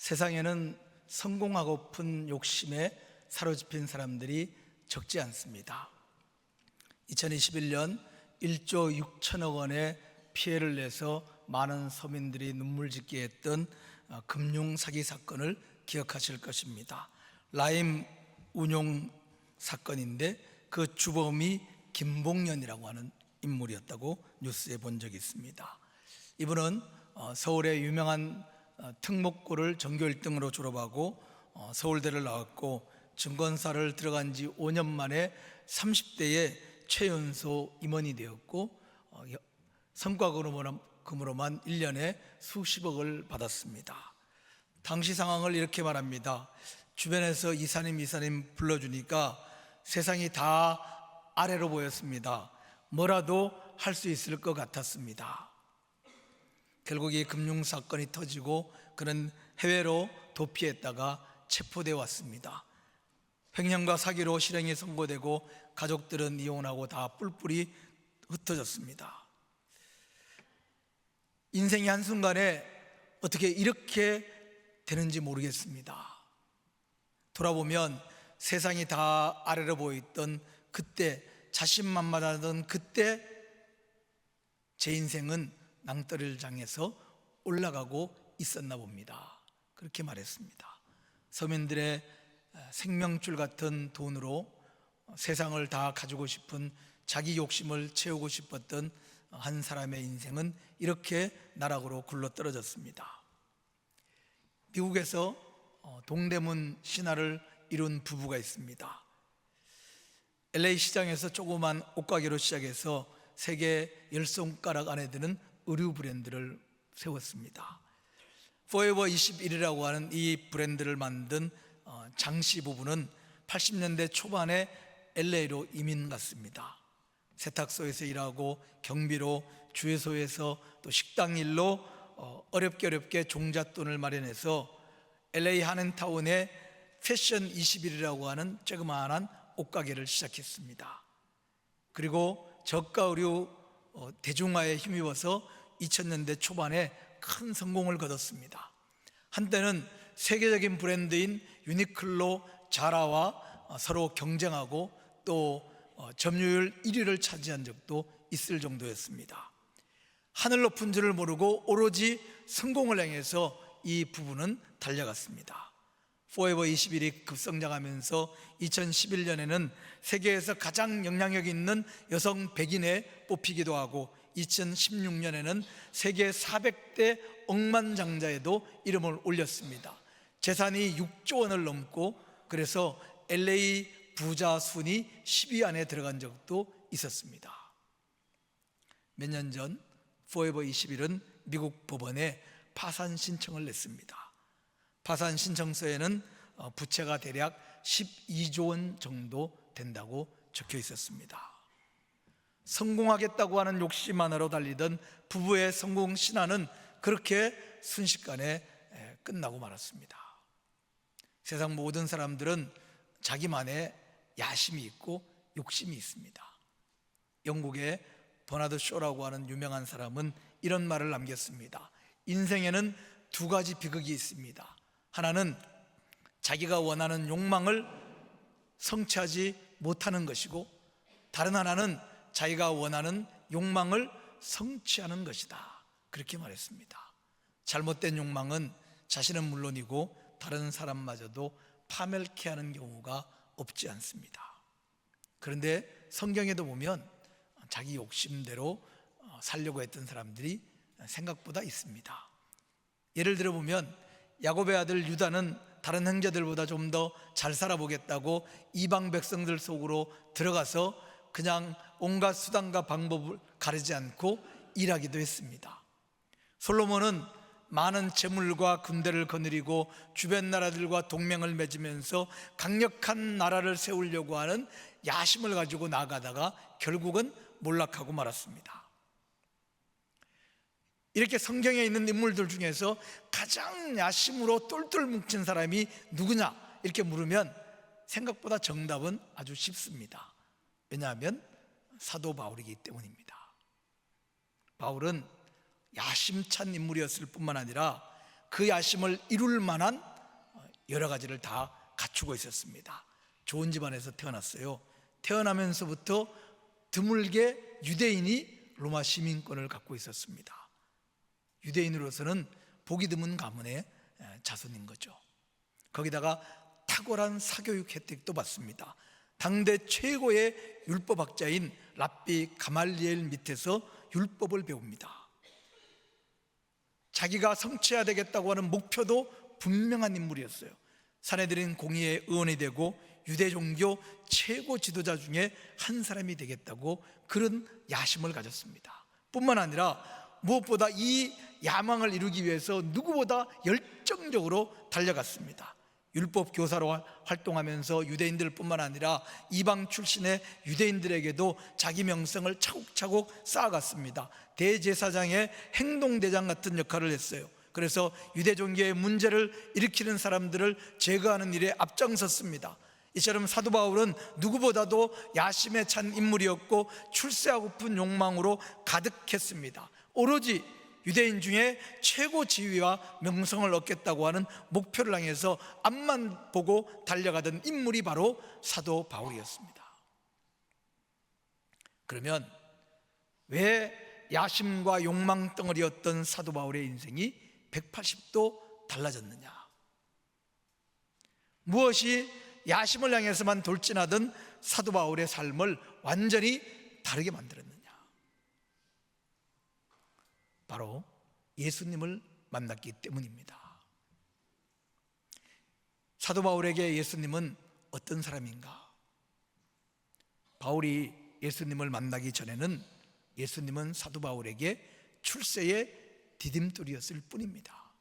세상에는 성공하고픈 욕심에 사로잡힌 사람들이 적지 않습니다. 2021년 1조 6천억 원의 피해를 내서 많은 서민들이 눈물 짓게 했던 금융 사기 사건을 기억하실 것입니다. 라임 운용 사건인데 그 주범이 김봉련이라고 하는 인물이었다고 뉴스에 본 적이 있습니다. 이분은 서울의 유명한 특목고를 전교 1등으로 졸업하고 서울대를 나왔고 증권사를 들어간 지 5년 만에 30대에 최연소 임원이 되었고 성과금으로만 1년에 수십억을 받았습니다. 당시 상황을 이렇게 말합니다. 주변에서 이사님 불러주니까 세상이 다 아래로 보였습니다. 뭐라도 할 수 있을 것 같았습니다. 결국 이 금융사건이 터지고 그는 해외로 도피했다가 체포되어 왔습니다. 횡령과 사기로 실형이 선고되고 가족들은 이혼하고 다 뿔뿔이 흩어졌습니다. 인생이 한순간에 어떻게 이렇게 되는지 모르겠습니다. 돌아보면 세상이 다 아래로 보였던 그때, 자신만만하던 그때 제 인생은 낭떠러리를 향해서 올라가고 있었나 봅니다. 그렇게 말했습니다. 서민들의 생명줄 같은 돈으로 세상을 다 가지고 싶은 자기 욕심을 채우고 싶었던 한 사람의 인생은 이렇게 나락으로 굴러떨어졌습니다. 미국에서 동대문 신화를 이룬 부부가 있습니다. LA 시장에서 조그만 옷가게로 시작해서 세계 10손가락 안에 드는 의류 브랜드를 세웠습니다. 포에버 21이라고 하는 이 브랜드를 만든 장씨 부부는 80년대 초반에 LA로 이민 갔습니다. 세탁소에서 일하고 경비로, 주유소에서 또 식당 일로 어렵게 종잣돈을 마련해서 LA 한인타운에 패션 21이라고 하는 조그마한 옷가게를 시작했습니다. 그리고 저가 의류 대중화에 힘입어서 2000년대 초반에 큰 성공을 거뒀습니다. 한때는 세계적인 브랜드인 유니클로, 자라와 서로 경쟁하고 또 점유율 1위를 차지한 적도 있을 정도였습니다. 하늘 높은 줄을 모르고 오로지 성공을 향해서 이 부부는 달려갔습니다. 포에버 21이 급성장하면서 2011년에는 세계에서 가장 영향력 있는 여성 100인에 뽑히기도 하고 2016년에는 세계 400대 억만장자에도 이름을 올렸습니다. 재산이 6조 원을 넘고 그래서 LA 부자 순위 10위 안에 들어간 적도 있었습니다. 몇 년 전 포에버 21은 미국 법원에 파산 신청을 냈습니다. 파산 신청서에는 부채가 대략 12조 원 정도 된다고 적혀 있었습니다. 성공하겠다고 하는 욕심 하나로 달리던 부부의 성공 신화는 그렇게 순식간에 끝나고 말았습니다. 세상 모든 사람들은 자기만의 야심이 있고 욕심이 있습니다. 영국의 버나드 쇼라고 하는 유명한 사람은 이런 말을 남겼습니다. 인생에는 두 가지 비극이 있습니다. 하나는 자기가 원하는 욕망을 성취하지 못하는 것이고 다른 하나는 자기가 원하는 욕망을 성취하는 것이다. 그렇게 말했습니다. 잘못된 욕망은 자신은 물론이고 다른 사람마저도 파멸케 하는 경우가 없지 않습니다. 그런데 성경에도 보면 자기 욕심대로 살려고 했던 사람들이 생각보다 있습니다. 예를 들어 보면 야곱의 아들 유다는 다른 형제들보다 좀 더 잘 살아보겠다고 이방 백성들 속으로 들어가서 그냥 온갖 수단과 방법을 가리지 않고 일하기도 했습니다. 솔로몬은 많은 재물과 군대를 거느리고 주변 나라들과 동맹을 맺으면서 강력한 나라를 세우려고 하는 야심을 가지고 나가다가 결국은 몰락하고 말았습니다. 이렇게 성경에 있는 인물들 중에서 가장 야심으로 똘똘 뭉친 사람이 누구냐 이렇게 물으면 생각보다 정답은 아주 쉽습니다. 왜냐하면 사도 바울이기 때문입니다. 바울은 야심찬 인물이었을 뿐만 아니라 그 야심을 이룰 만한 여러 가지를 다 갖추고 있었습니다. 좋은 집안에서 태어났어요. 태어나면서부터 드물게 유대인이 로마 시민권을 갖고 있었습니다. 유대인으로서는 보기 드문 가문의 자손인 거죠. 거기다가 탁월한 사교육 혜택도 받습니다. 당대 최고의 율법학자인 랍비 가말리엘 밑에서 율법을 배웁니다. 자기가 성취해야 되겠다고 하는 목표도 분명한 인물이었어요. 사내들인 공의의 의원이 되고 유대 종교 최고 지도자 중에 한 사람이 되겠다고 그런 야심을 가졌습니다. 뿐만 아니라 무엇보다 이 야망을 이루기 위해서 누구보다 열정적으로 달려갔습니다. 율법 교사로 활동하면서 유대인들 뿐만 아니라 이방 출신의 유대인들에게도 자기 명성을 차곡차곡 쌓아갔습니다. 대제사장의 행동대장 같은 역할을 했어요. 그래서 유대 종교의 문제를 일으키는 사람들을 제거하는 일에 앞장섰습니다. 이처럼 사도 바울은 누구보다도 야심에 찬 인물이었고 출세하고픈 욕망으로 가득했습니다. 오로지 유대인 중에 최고 지위와 명성을 얻겠다고 하는 목표를 향해서 앞만 보고 달려가던 인물이 바로 사도 바울이었습니다. 그러면 왜 야심과 욕망 덩어리였던 사도 바울의 인생이 180도 달라졌느냐? 무엇이 야심을 향해서만 돌진하던 사도 바울의 삶을 완전히 다르게 만들었느냐? 바로 예수님을 만났기 때문입니다. 사도 바울에게 예수님은 어떤 사람인가? 바울이 예수님을 만나기 전에는 예수님은 사도 바울에게 출세의 디딤돌이었을 뿐입니다.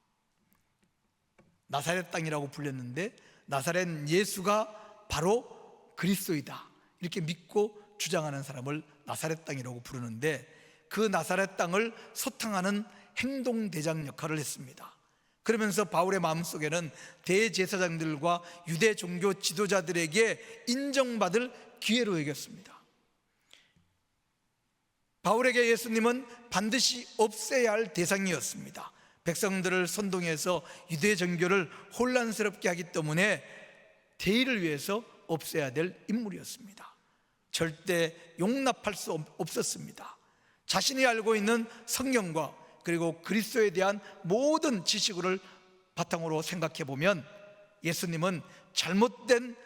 나사렛 땅이라고 불렸는데 나사렛 예수가 바로 그리스도이다 이렇게 믿고 주장하는 사람을 나사렛 땅이라고 부르는데, 그 나사렛 땅을 소탕하는 행동대장 역할을 했습니다. 그러면서 바울의 마음속에는 대제사장들과 유대 종교 지도자들에게 인정받을 기회로 여겼습니다. 바울에게 예수님은 반드시 없애야 할 대상이었습니다. 백성들을 선동해서 유대 종교를 혼란스럽게 하기 때문에 대의를 위해서 없애야 될 인물이었습니다. 절대 용납할 수 없었습니다. 자신이 알고 있는 성경과 그리고 그리스도에 대한 모든 지식을 바탕으로 생각해 보면 예수님은 잘못된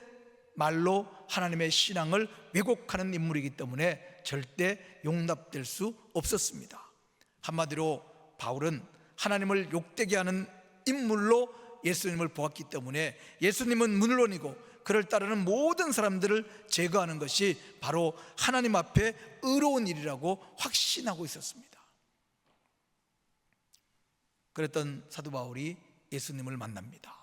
말로 하나님의 신앙을 왜곡하는 인물이기 때문에 절대 용납될 수 없었습니다. 한마디로 바울은 하나님을 욕되게 하는 인물로 예수님을 보았기 때문에 예수님은 물론이고 그를 따르는 모든 사람들을 제거하는 것이 바로 하나님 앞에 의로운 일이라고 확신하고 있었습니다. 그랬던 사도 바울이 예수님을 만납니다.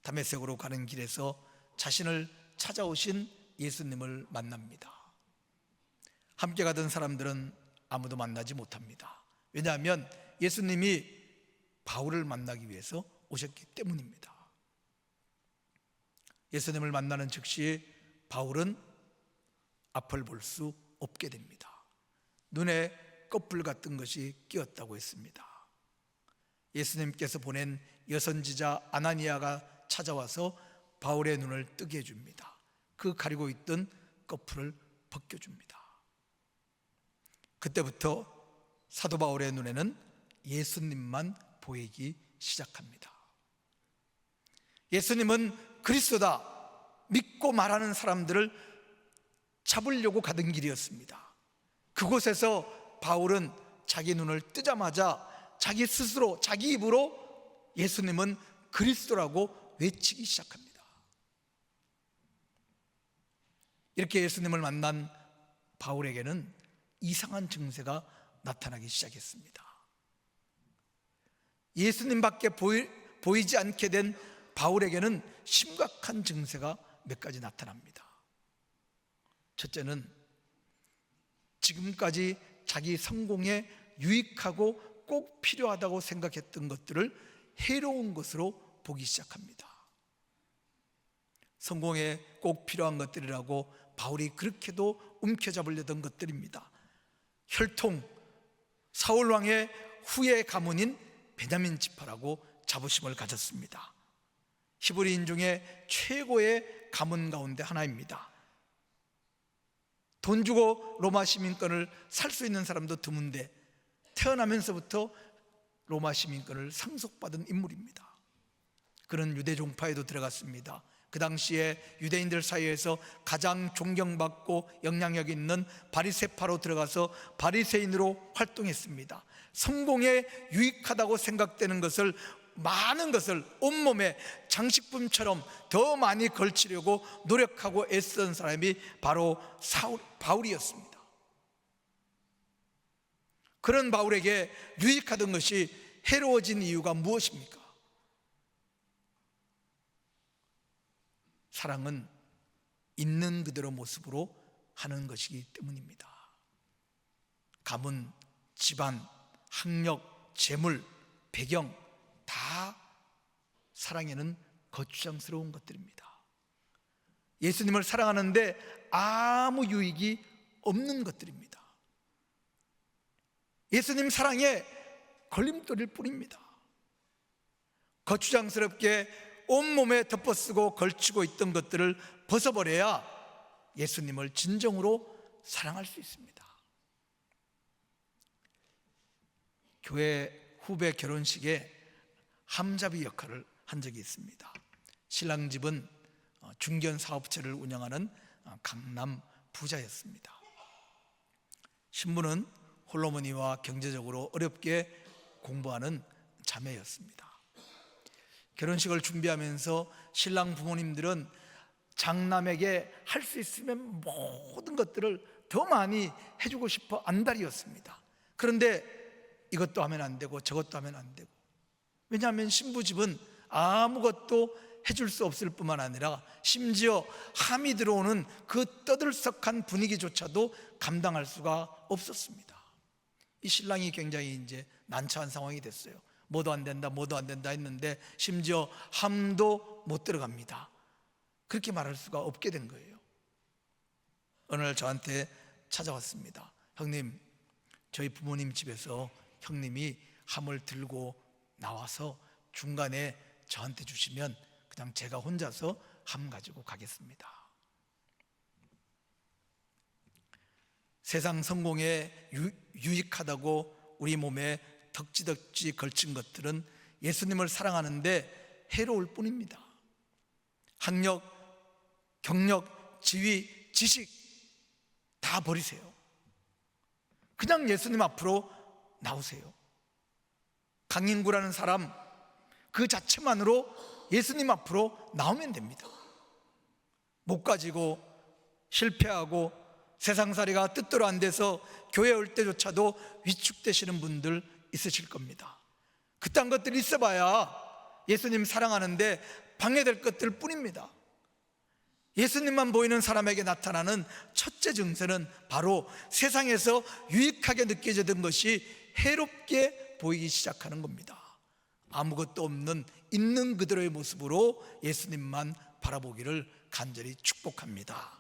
다메섹으로 가는 길에서 자신을 찾아오신 예수님을 만납니다. 함께 가던 사람들은 아무도 만나지 못합니다. 왜냐하면 예수님이 바울을 만나기 위해서 오셨기 때문입니다. 예수님을 만나는 즉시 바울은 앞을 볼 수 없게 됩니다. 눈에 꺼풀 같은 것이 끼었다고 했습니다. 예수님께서 보낸 여선지자 아나니아가 찾아와서 바울의 눈을 뜨게 해줍니다. 그 가리고 있던 꺼풀을 벗겨줍니다. 그때부터 사도 바울의 눈에는 예수님만 보이기 시작합니다. 예수님은 그리스도다 믿고 말하는 사람들을 잡으려고 가던 길이었습니다. 그곳에서 바울은 자기 눈을 뜨자마자 자기 스스로 자기 입으로 예수님은 그리스도라고 외치기 시작합니다. 이렇게 예수님을 만난 바울에게는 이상한 증세가 나타나기 시작했습니다. 예수님밖에 보이지 않게 된 바울에게는 심각한 증세가 몇 가지 나타납니다. 첫째는 지금까지 자기 성공에 유익하고 꼭 필요하다고 생각했던 것들을 해로운 것으로 보기 시작합니다. 성공에 꼭 필요한 것들이라고 바울이 그렇게도 움켜잡으려던 것들입니다. 혈통, 사울왕의 후예 가문인 베냐민 지파라고 자부심을 가졌습니다. 히브리인 중에 최고의 가문 가운데 하나입니다. 돈 주고 로마 시민권을 살 수 있는 사람도 드문데 태어나면서부터 로마 시민권을 상속받은 인물입니다. 그는 유대 종파에도 들어갔습니다. 그 당시에 유대인들 사이에서 가장 존경받고 영향력 있는 바리새파로 들어가서 바리새인으로 활동했습니다. 성공에 유익하다고 생각되는 것을, 많은 것을 온몸에 장식품처럼 더 많이 걸치려고 노력하고 애쓰던 사람이 바로 바울이었습니다. 그런 바울에게 유익하던 것이 해로워진 이유가 무엇입니까? 사랑은 있는 그대로 모습으로 하는 것이기 때문입니다. 가문, 집안, 학력, 재물, 배경 다 사랑에는 거추장스러운 것들입니다. 예수님을 사랑하는데 아무 유익이 없는 것들입니다. 예수님 사랑에 걸림돌일 뿐입니다. 거추장스럽게 온몸에 덮어쓰고 걸치고 있던 것들을 벗어버려야 예수님을 진정으로 사랑할 수 있습니다. 교회 후배 결혼식에 함잡이 역할을 한 적이 있습니다. 신랑 집은 중견 사업체를 운영하는 강남 부자였습니다. 신부는 홀어머니와 경제적으로 어렵게 공부하는 자매였습니다. 결혼식을 준비하면서 신랑 부모님들은 장남에게 할 수 있으면 모든 것들을 더 많이 해주고 싶어 안달이었습니다. 그런데 이것도 하면 안 되고 저것도 하면 안 되고, 왜냐하면 신부 집은 아무것도 해줄 수 없을 뿐만 아니라 심지어 함이 들어오는 그 떠들썩한 분위기조차도 감당할 수가 없었습니다. 이 신랑이 굉장히 이제 난처한 상황이 됐어요. 뭐도 안 된다, 뭐도 안 된다 했는데 심지어 함도 못 들어갑니다. 그렇게 말할 수가 없게 된 거예요. 어느 날 저한테 찾아왔습니다. 형님, 저희 부모님 집에서 형님이 함을 들고 나와서 중간에 저한테 주시면 그냥 제가 혼자서 함 가지고 가겠습니다. 세상 성공에 유익하다고 우리 몸에 덕지덕지 걸친 것들은 예수님을 사랑하는데 해로울 뿐입니다. 학력, 경력, 지위, 지식 다 버리세요. 그냥 예수님 앞으로 나오세요. 강인구라는 사람 그 자체만으로 예수님 앞으로 나오면 됩니다. 못 가지고 실패하고 세상살이가 뜻대로 안 돼서 교회 올 때조차도 위축되시는 분들 있으실 겁니다. 그딴 것들이 있어봐야 예수님 사랑하는데 방해될 것들 뿐입니다. 예수님만 보이는 사람에게 나타나는 첫째 증세는 바로 세상에서 유익하게 느껴지던 것이 해롭게 보이기 시작하는 겁니다. 아무것도 없는 있는 그대로의 모습으로 예수님만 바라보기를 간절히 축복합니다.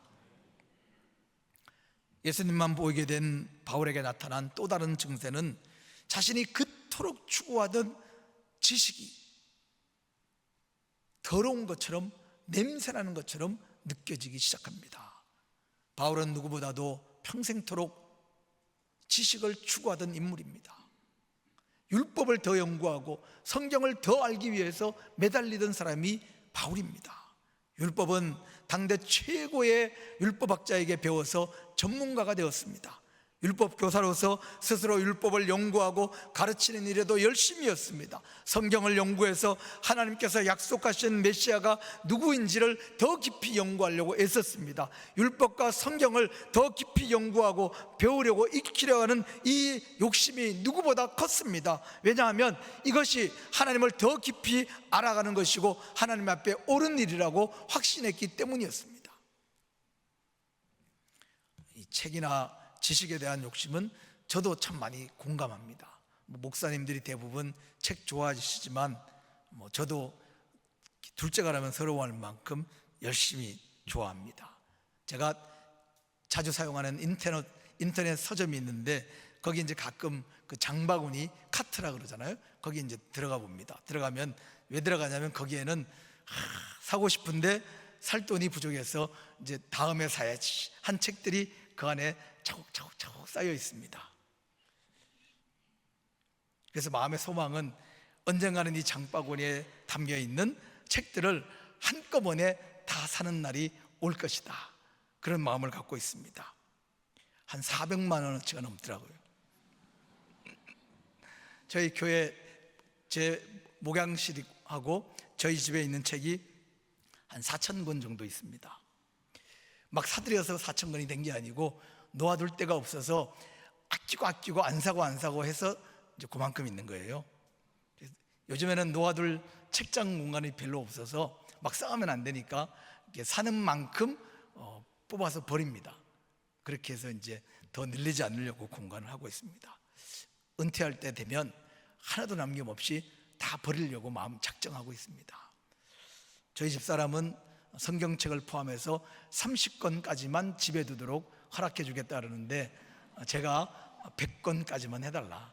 예수님만 보이게 된 바울에게 나타난 또 다른 증세는 자신이 그토록 추구하던 지식이 더러운 것처럼, 냄새나는 것처럼 느껴지기 시작합니다. 바울은 누구보다도 평생토록 지식을 추구하던 인물입니다. 율법을 더 연구하고 성경을 더 알기 위해서 매달리던 사람이 바울입니다. 율법은 당대 최고의 율법학자에게 배워서 전문가가 되었습니다. 율법 교사로서 스스로 율법을 연구하고 가르치는 일에도 열심히 했습니다. 성경을 연구해서 하나님께서 약속하신 메시아가 누구인지를 더 깊이 연구하려고 애썼습니다. 율법과 성경을 더 깊이 연구하고 배우려고 익히려 하는 이 욕심이 누구보다 컸습니다. 왜냐하면 이것이 하나님을 더 깊이 알아가는 것이고 하나님 앞에 옳은 일이라고 확신했기 때문이었습니다. 이 책이나 지식에 대한 욕심은 저도 참 많이 공감합니다. 목사님들이 대부분 책 좋아하시지만 저도 둘째가라면 서러워할 만큼 열심히 좋아합니다. 제가 자주 사용하는 인터넷 서점이 있는데 거기 이제 가끔 그 장바구니 카트라 그러잖아요. 거기 이제 들어가 봅니다. 들어가면 왜 들어가냐면 거기에는 사고 싶은데 살 돈이 부족해서 이제 다음에 사야지 한 책들이 그 안에 차곡차곡 쌓여 있습니다. 그래서 마음의 소망은 언젠가는 이 장바구니에 담겨 있는 책들을 한꺼번에 다 사는 날이 올 것이다, 그런 마음을 갖고 있습니다. 한 400만 원어치가 넘더라고요. 저희 교회 제 목양실하고 저희 집에 있는 책이 한 4,000권 정도 있습니다. 막 사들여서 4,000권이 된 게 아니고 놓아둘 데가 없어서 아끼고 안 사고 해서 이제 그만큼 있는 거예요. 요즘에는 놓아둘 책장 공간이 별로 없어서 막 쌓으면 안 되니까 사는 만큼 뽑아서 버립니다. 그렇게 해서 이제 더 늘리지 않으려고 공간을 하고 있습니다. 은퇴할 때 되면 하나도 남김없이 다 버리려고 마음 작정하고 있습니다. 저희 집사람은 성경책을 포함해서 30권까지만 집에 두도록 허락해 주겠다 그러는데 제가 100권까지만 해달라,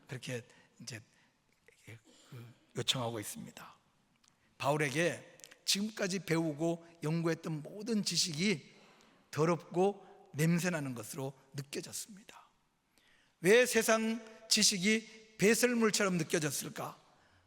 그렇게 이제 요청하고 있습니다. 바울에게 지금까지 배우고 연구했던 모든 지식이 더럽고 냄새나는 것으로 느껴졌습니다. 왜 세상 지식이 배설물처럼 느껴졌을까?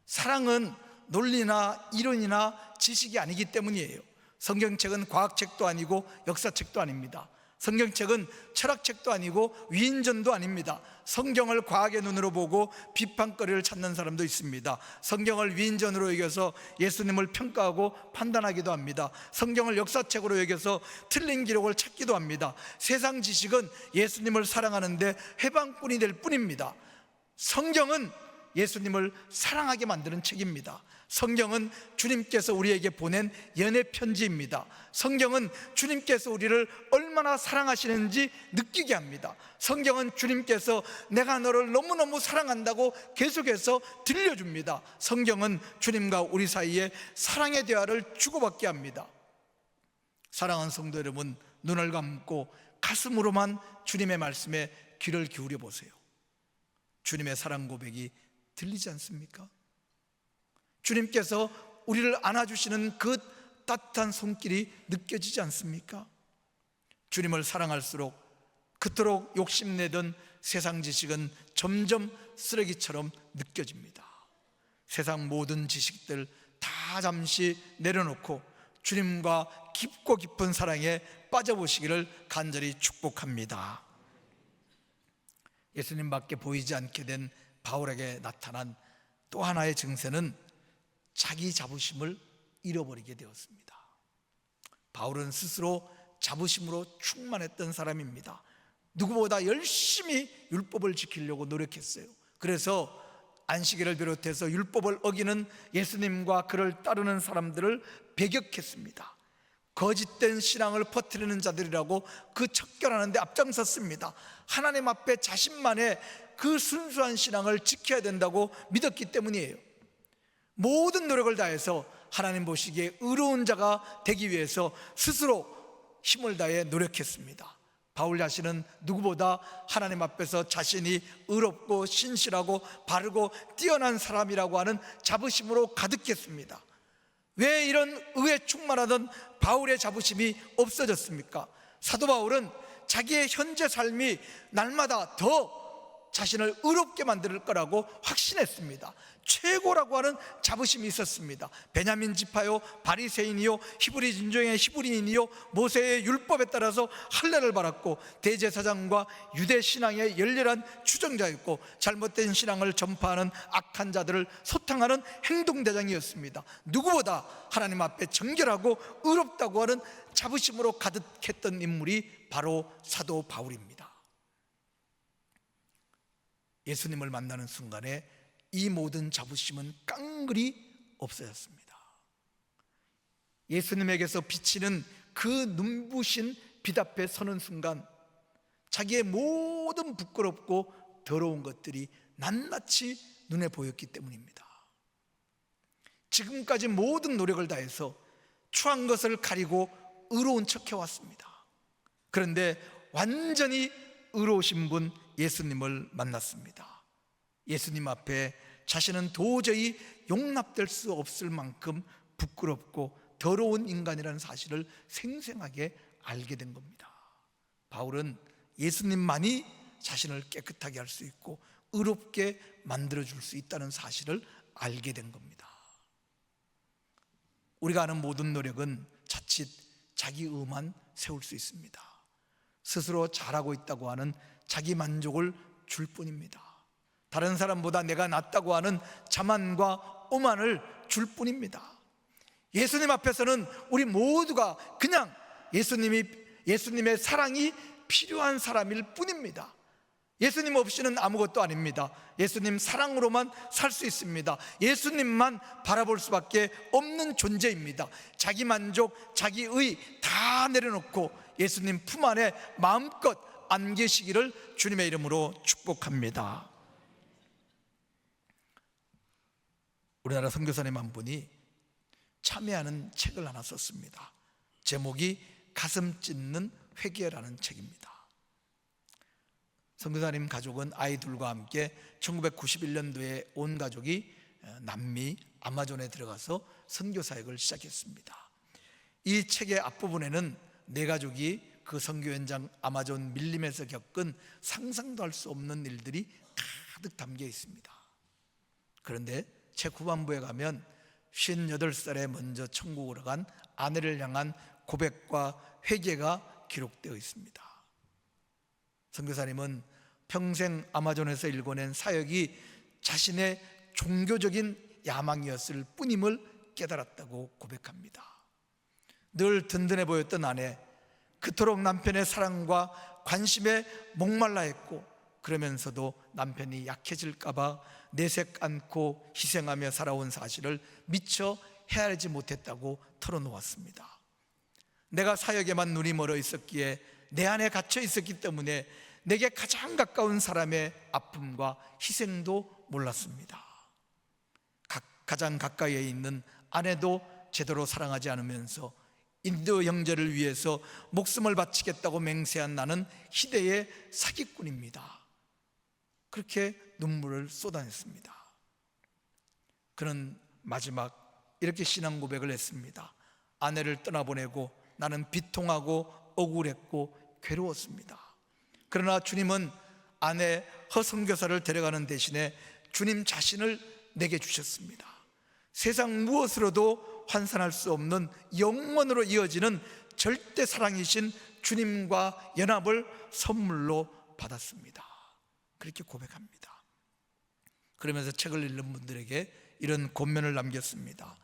사랑은 논리나 이론이나 지식이 아니기 때문이에요. 성경책은 과학책도 아니고 역사책도 아닙니다. 성경책은 철학책도 아니고 위인전도 아닙니다. 성경을 과학의 눈으로 보고 비판거리를 찾는 사람도 있습니다. 성경을 위인전으로 여겨서 예수님을 평가하고 판단하기도 합니다. 성경을 역사책으로 여겨서 틀린 기록을 찾기도 합니다. 세상 지식은 예수님을 사랑하는데 해방꾼이 될 뿐입니다. 성경은 예수님을 사랑하게 만드는 책입니다. 성경은 주님께서 우리에게 보낸 연애 편지입니다. 성경은 주님께서 우리를 얼마나 사랑하시는지 느끼게 합니다. 성경은 주님께서 내가 너를 너무너무 사랑한다고 계속해서 들려줍니다. 성경은 주님과 우리 사이에 사랑의 대화를 주고받게 합니다. 사랑하는 성도 여러분, 눈을 감고 가슴으로만 주님의 말씀에 귀를 기울여 보세요. 주님의 사랑 고백이 들리지 않습니까? 주님께서 우리를 안아주시는 그 따뜻한 손길이 느껴지지 않습니까? 주님을 사랑할수록 그토록 욕심내던 세상 지식은 점점 쓰레기처럼 느껴집니다. 세상 모든 지식들 다 잠시 내려놓고 주님과 깊고 깊은 사랑에 빠져보시기를 간절히 축복합니다. 예수님밖에 보이지 않게 된 바울에게 나타난 또 하나의 증세는 자기 자부심을 잃어버리게 되었습니다. 바울은 스스로 자부심으로 충만했던 사람입니다. 누구보다 열심히 율법을 지키려고 노력했어요. 그래서 안식일을 비롯해서 율법을 어기는 예수님과 그를 따르는 사람들을 배격했습니다. 거짓된 신앙을 퍼뜨리는 자들이라고 그 척결하는 데 앞장섰습니다. 하나님 앞에 자신만의 그 순수한 신앙을 지켜야 된다고 믿었기 때문이에요. 모든 노력을 다해서 하나님 보시기에 의로운 자가 되기 위해서 스스로 힘을 다해 노력했습니다. 바울 자신은 누구보다 하나님 앞에서 자신이 의롭고 신실하고 바르고 뛰어난 사람이라고 하는 자부심으로 가득했습니다. 왜 이런 의에 충만하던 바울의 자부심이 없어졌습니까? 사도 바울은 자기의 현재 삶이 날마다 더 자신을 의롭게 만들 거라고 확신했습니다. 최고라고 하는 자부심이 있었습니다. 베냐민 지파요, 바리새인이요, 히브리 진정의 히브리인이요, 모세의 율법에 따라서 할례를 받았고 대제사장과 유대 신앙의 열렬한 추종자였고 잘못된 신앙을 전파하는 악한 자들을 소탕하는 행동대장이었습니다. 누구보다 하나님 앞에 정결하고 의롭다고 하는 자부심으로 가득했던 인물이 바로 사도 바울입니다. 예수님을 만나는 순간에 이 모든 자부심은 깡그리 없어졌습니다. 예수님에게서 비치는 그 눈부신 빛 앞에 서는 순간 자기의 모든 부끄럽고 더러운 것들이 낱낱이 눈에 보였기 때문입니다. 지금까지 모든 노력을 다해서 추한 것을 가리고 의로운 척 해왔습니다. 그런데 완전히 의로우신 분 예수님을 만났습니다. 예수님 앞에 자신은 도저히 용납될 수 없을 만큼 부끄럽고 더러운 인간이라는 사실을 생생하게 알게 된 겁니다. 바울은 예수님만이 자신을 깨끗하게 할 수 있고 의롭게 만들어줄 수 있다는 사실을 알게 된 겁니다. 우리가 하는 모든 노력은 자칫 자기 의만 세울 수 있습니다. 스스로 잘하고 있다고 하는 자기 만족을 줄 뿐입니다. 다른 사람보다 내가 낫다고 하는 자만과 오만을 줄 뿐입니다. 예수님 앞에서는 우리 모두가 그냥 예수님의 사랑이 필요한 사람일 뿐입니다. 예수님 없이는 아무것도 아닙니다. 예수님 사랑으로만 살 수 있습니다. 예수님만 바라볼 수밖에 없는 존재입니다. 자기 만족, 자기 의 다 내려놓고 예수님 품 안에 마음껏 안기시기를 주님의 이름으로 축복합니다. 우리나라 선교사님 한 분이 참여하는 책을 하나 썼습니다. 제목이 가슴 찢는 회개라는 책입니다. 선교사님 가족은 아이들과 함께 1991년도에 온 가족이 남미 아마존에 들어가서 선교 사역을 시작했습니다. 이 책의 앞부분에는 네 가족이 그 선교 현장 아마존 밀림에서 겪은 상상도 할 수 없는 일들이 가득 담겨 있습니다. 그런데 책 후반부에 가면 58살에 먼저 천국으로 간 아내를 향한 고백과 회개가 기록되어 있습니다. 선교사님은 평생 아마존에서 일궈낸 사역이 자신의 종교적인 야망이었을 뿐임을 깨달았다고 고백합니다. 늘 든든해 보였던 아내, 그토록 남편의 사랑과 관심에 목말라 했고, 그러면서도 남편이 약해질까봐 내색 않고 희생하며 살아온 사실을 미처 헤아리지 못했다고 털어놓았습니다. 내가 사역에만 눈이 멀어 있었기에, 내 안에 갇혀 있었기 때문에 내게 가장 가까운 사람의 아픔과 희생도 몰랐습니다. 가장 가까이에 있는 아내도 제대로 사랑하지 않으면서 인도 형제를 위해서 목숨을 바치겠다고 맹세한 나는 희대의 사기꾼입니다. 그렇게 눈물을 쏟아냈습니다. 그는 마지막 이렇게 신앙 고백을 했습니다. 아내를 떠나보내고 나는 비통하고 억울했고 괴로웠습니다. 그러나 주님은 아내 허선교사를 데려가는 대신에 주님 자신을 내게 주셨습니다. 세상 무엇으로도 환산할 수 없는 영원으로 이어지는 절대 사랑이신 주님과 연합을 선물로 받았습니다. 그렇게 고백합니다. 그러면서 책을 읽는 분들에게 이런 권면을 남겼습니다.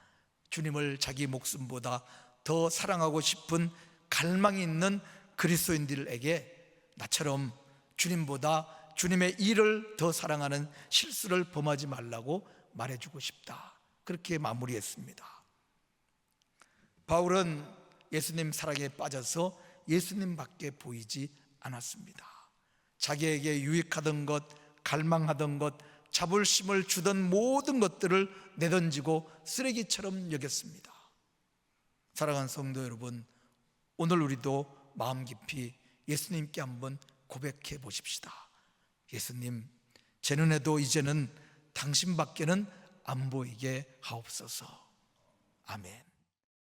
주님을 자기 목숨보다 더 사랑하고 싶은 갈망이 있는 그리스도인들에게 나처럼 주님보다 주님의 일을 더 사랑하는 실수를 범하지 말라고 말해주고 싶다. 그렇게 마무리했습니다. 바울은 예수님 사랑에 빠져서 예수님밖에 보이지 않았습니다. 자기에게 유익하던 것, 갈망하던 것, 자부심을 주던 모든 것들을 내던지고 쓰레기처럼 여겼습니다. 사랑하는 성도 여러분, 오늘 우리도 마음 깊이 예수님께 한번 고백해 보십시다. 예수님, 제 눈에도 이제는 당신밖에는 안 보이게 하옵소서. 아멘.